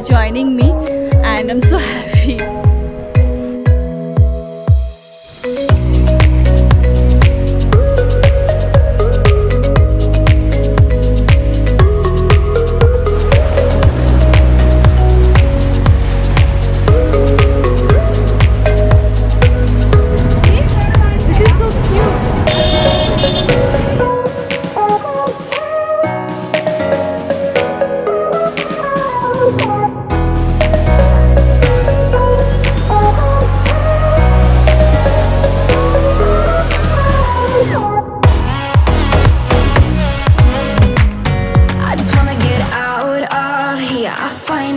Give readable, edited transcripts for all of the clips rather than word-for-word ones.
joining me, and I'm so happy.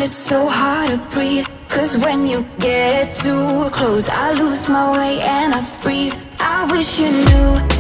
It's so hard to breathe, 'cause when you get too close, I lose my way and I freeze. I wish you knew